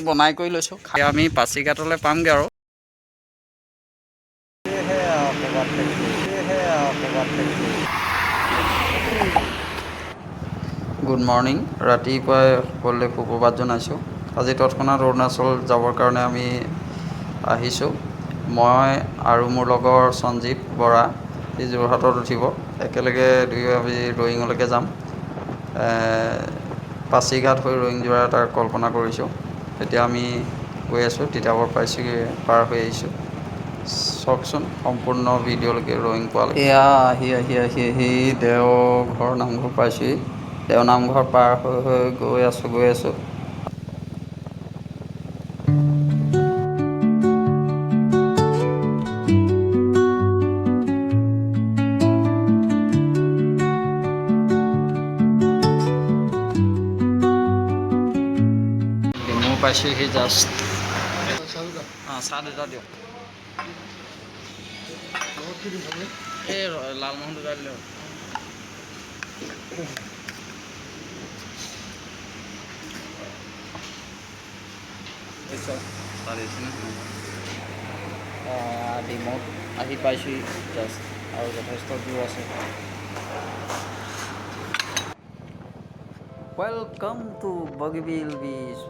বনাই কৰি লৈছোঁ খাই আমি পাছিঘাটলৈ পামগৈ আৰু গুড মৰ্ণিং ৰাতিপুৱাই সকলোলৈ সুপ্ৰভাত জনাইছোঁ আজি তৎক্ষণাত অৰুণাচল যাবৰ কাৰণে আমি আহিছোঁ মই আৰু মোৰ লগৰ সঞ্জীৱ বৰা সি যোৰহাটত উঠিব একেলগে দুয়ো আমি ৰয়িঙলৈকে যাম পাছিঘাট হৈ ৰয়িং যোৱাৰ এটা কল্পনা কৰিছোঁ এতিয়া আমি গৈ আছোঁ তিতাবৰ পাৰ হৈ আহিছোঁ চাওকচোন সম্পূৰ্ণ ভিডিঅ'লৈকে ৰয়িং পোৱালৈ এয়া আহি দেওঘৰ নামঘৰ পাইছোঁহি দেও নামঘৰ পাৰ হৈ গৈ আছোঁ ডিমৌ পাইছোঁহি জাষ্ট চাহ দুটা দিয়ক এই লালমোহন দুটা দিলেও ডিমৌত আহি পাইছোঁহি জাষ্ট আৰু যথেষ্ট দূৰ আছে ৱেলকাম টু বগীবিল বিচ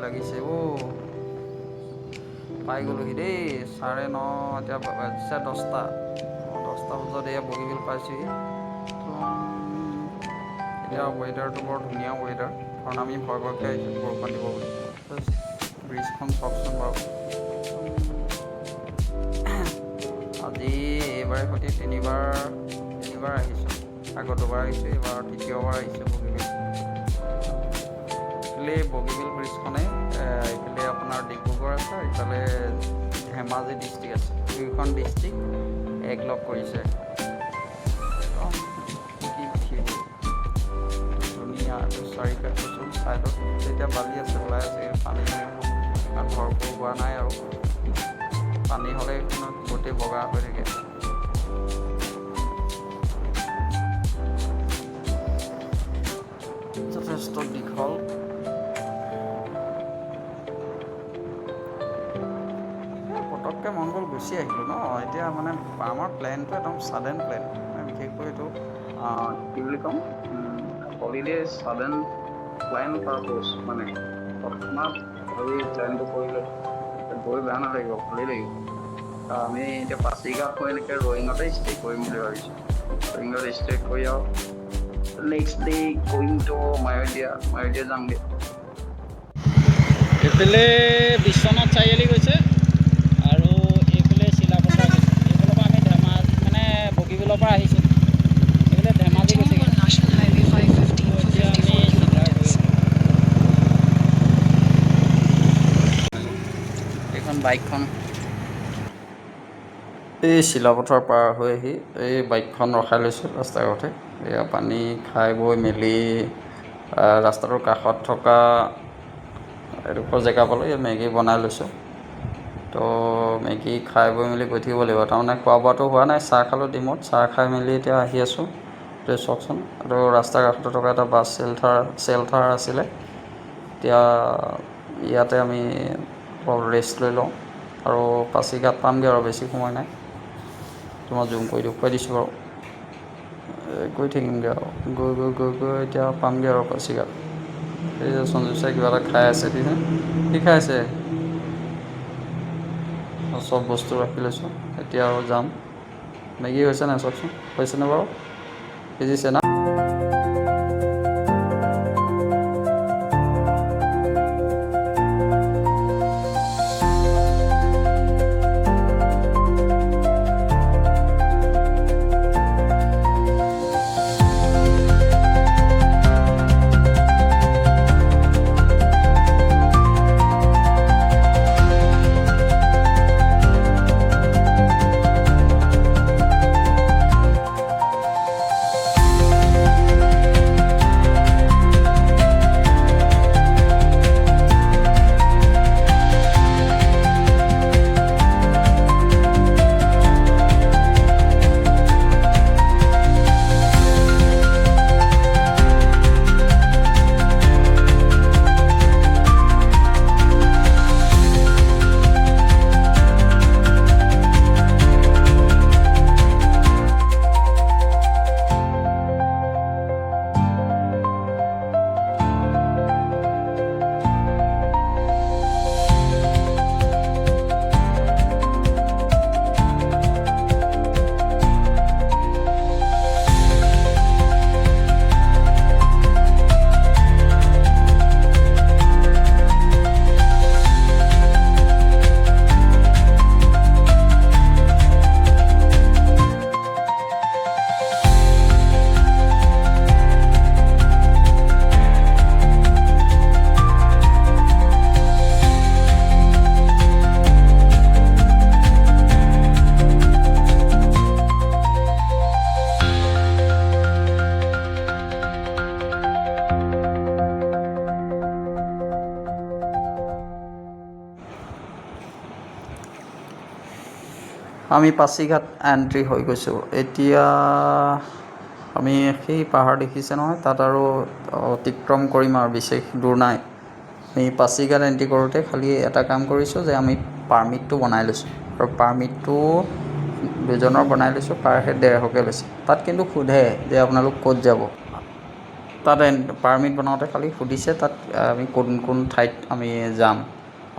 লাগিছে পাই গ'লোহি দেই 9:30 এতিয়া বাজিছে 10টা বজাত এয়া বগীবিল পাইছোঁহি এতিয়া ৱেডাৰটো বৰ ধুনীয়া ৱেডাৰ কাৰণ আমি ভয়কৈ আহিছোঁ বৰষুণ দিব বুলি ব্ৰিজখন চাওকচোন বাৰু আজি এইবাৰে সৈতে তিনিবাৰ আহিছোঁ আগত দুবাৰ আহিছোঁ এইবাৰ তৃতীয়বাৰ আহিছোঁ বগীবিল এইফালে বগীবিল ব্ৰিজখনে এইফালে আপোনাৰ ডিব্ৰুগড় আছে ইফালে ধেমাজি ডিষ্ট্ৰিক্ট আছে দুয়োখন ডিষ্ট্ৰিক্ট একলগ কৰিছে ধুনীয়া চাৰিওকাষে ছাইডত এতিয়া বালি আছে ওলাই আছে পানী ভৰপূৰ হোৱা নাই আৰু পানী হ'লে এইখনত গোটেই বগা হৈ থাকে যথেষ্ট দীঘল পটককৈ মন গ'ল গুচি আহিলোঁ ন এতিয়া মানে আমাৰ প্লেনটো একদম ছাডেন প্লেন বিশেষকৈ এইটো কি বুলি ক'ম হলিডে ছাডেন প্লেন পাৰপ'জ মানে তৎক্ষণাত ভাবি প্লেনটো কৰিলে গৈ বেয়া নালাগিব ভালেই লাগিব আমি এতিয়া পাছিঘাট হৈ এনেকৈ ৰয়িঙতে ষ্টে কৰিম বুলি ভাবিছোঁ ৰয়িঙত ষ্টে কৰি আৰু নেক্সট ডে গোয়িং টু মায়'দিয়া যামগৈ এইফালে বিশ্বনাথ চাৰিআলি গৈছে আৰু এইফালে চিলাপথাৰ গৈছে এইফালৰ পৰা আমি ধেমাজি মানে বগীবিলৰ পৰা আহিছোঁ এইফালে ধেমাজি গৈছে এইখন বাইকখন এই চিলাপথাৰ পাৰ হৈ আহি এই বাইকখন ৰখাই লৈছোঁ ৰাস্তাৰ কাষতে এয়া পানী খাই বৈ মেলি ৰাস্তাটোৰ কাষত থকা এডোখৰ জেগা পালোঁ এই মেগী বনাই লৈছোঁ তো মেগী খাই বৈ মেলি গৈ থাকিব লাগিব তাৰমানে খোৱা বোৱাটো হোৱা নাই চাহ খালোঁ ডিমত চাহ খাই মেলি এতিয়া আহি আছোঁ এতিয়া চাওকচোন এইটো ৰাস্তাৰ কাষতে থকা এটা বাছ চেল্টাৰ আছিলে এতিয়া ইয়াতে আমি অলপ ৰেষ্ট লৈ লওঁ আৰু পাছিঘাট পামগৈ আৰু বেছি সময় নাই তোমাক জুম কৰি দেখুৱাই দিছোঁ বাৰু গৈ থাকিমগৈ আৰু গৈ এতিয়া পামগৈ আৰু পাছিঘাট এই যে সঞ্জীৱ চাই কিবা এটা খাই আছে কি খাই আছে চব বস্তু ৰাখি লৈছোঁ এতিয়া আৰু যাম মেগী হৈছে নাই চাওকচোন হৈছেনে বাৰু সিজিছে না আমি পাছিঘাট এণ্ট্ৰি হৈ গৈছোঁ। এতিয়া আমি সেই পাহাৰ দেখিছে নহয়, তাত আৰু অতিক্ৰম কৰিম আৰু বিশেষ দূৰ নাই। আমি পাছিঘাট এণ্ট্ৰি কৰোঁতে খালি এটা কাম কৰিছোঁ যে আমি পাৰ্মিটটো বনাই লৈছোঁ, আৰু পাৰ্মিটটো দুজনৰ বনাই লৈছোঁ, পাৰ হেড 150কৈ লৈছে। তাত কিন্তু সোধে যে আপোনালোক ক'ত যাব। তাত পাৰ্মিট বনাওঁতে খালি সুধিছে তাত আমি কোন কোন ঠাইত আমি যাম।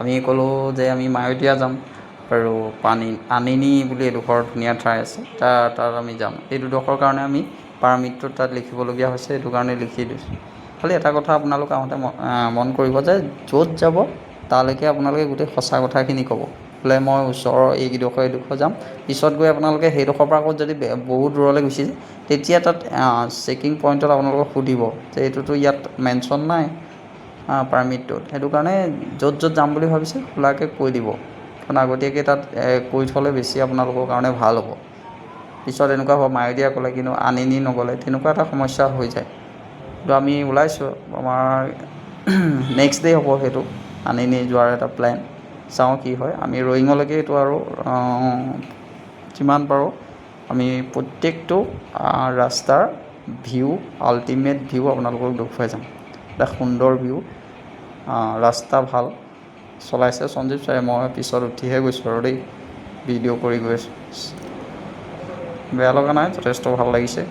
আমি ক'লোঁ যে আমি মায়'দিয়া যাম, আৰু আনিনি বুলি এডোখৰ ধুনীয়া ঠাই আছে, তাত আমি যাম। এই দুডোখৰ কাৰণে আমি পাৰ্মিটটো তাত লিখিবলগীয়া হৈছে, সেইটো কাৰণে লিখি দিছোঁ। খালি এটা কথা আপোনালোক আহোঁতে মন কৰিব যে য'ত যাব তালৈকে আপোনালোকে গোটেই সঁচা কথাখিনি ক'ব, বোলে মই ওচৰৰ এইডোখৰ যাম। পিছত গৈ আপোনালোকে সেইডোখৰৰ পৰা আকৌ যদি বহুত দূৰলৈ গুচি যায়, তেতিয়া তাত চেকিং পইণ্টত আপোনালোকক সুধিব যে এইটোতো ইয়াত মেনশ্যন নাই পাৰ্মিটটোত। সেইটো কাৰণে য'ত য'ত যাম বুলি ভাবিছে খোলাকৈ কৈ দিব, কাৰণ আগতীয়াকৈ তাত কৈ থ'লে বেছি আপোনালোকৰ কাৰণে ভাল হ'ব। পিছত এনেকুৱা হ'ব মায়'দিয়া ক'লে কিন্তু আনিনি নগ'লে, তেনেকুৱা এটা সমস্যা হৈ যায়। কিন্তু আমি ওলাইছোঁ, আমাৰ নেক্সট ডে' হ'ব সেইটো আনিনি যোৱাৰ এটা প্লেন। চাওঁ কি হয়। আমি ৰয়িঙলৈকে এইটো আৰু যিমান পাৰোঁ আমি প্ৰত্যেকটো ৰাস্তাৰ ভিউ, আল্টিমেট ভিউ আপোনালোকক দেখুৱাই যাম। এটা সুন্দৰ ভিউ, ৰাস্তা ভাল চলাইছে সঞ্জীৱ ছাৰে। মই পিছত উঠিহে গৈছোঁ আৰু দেই, ভিডিঅ' কৰি গৈ আছোঁ। বেয়া লগা নাই, যথেষ্ট ভাল লাগিছে।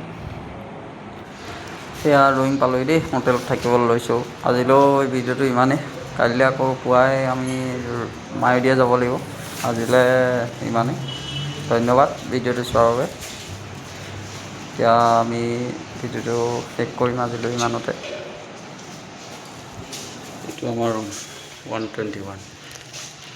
এয়া ৰয়িং পালোহি দেই, হোটেলত থাকিবলৈ লৈছোঁ। আজিলৈও এই ভিডিঅ'টো ইমানেই। কাইলৈ আকৌ পুৱাই আমি মায়'দিয়া যাব লাগিব। আজিলৈ ইমানেই, ধন্যবাদ ভিডিঅ'টো চোৱাৰ বাবে। এতিয়া আমি ভিডিঅ'টো শেষ কৰিম আজিলৈ ইমানতে। এইটো আমাৰ ৰুম 121।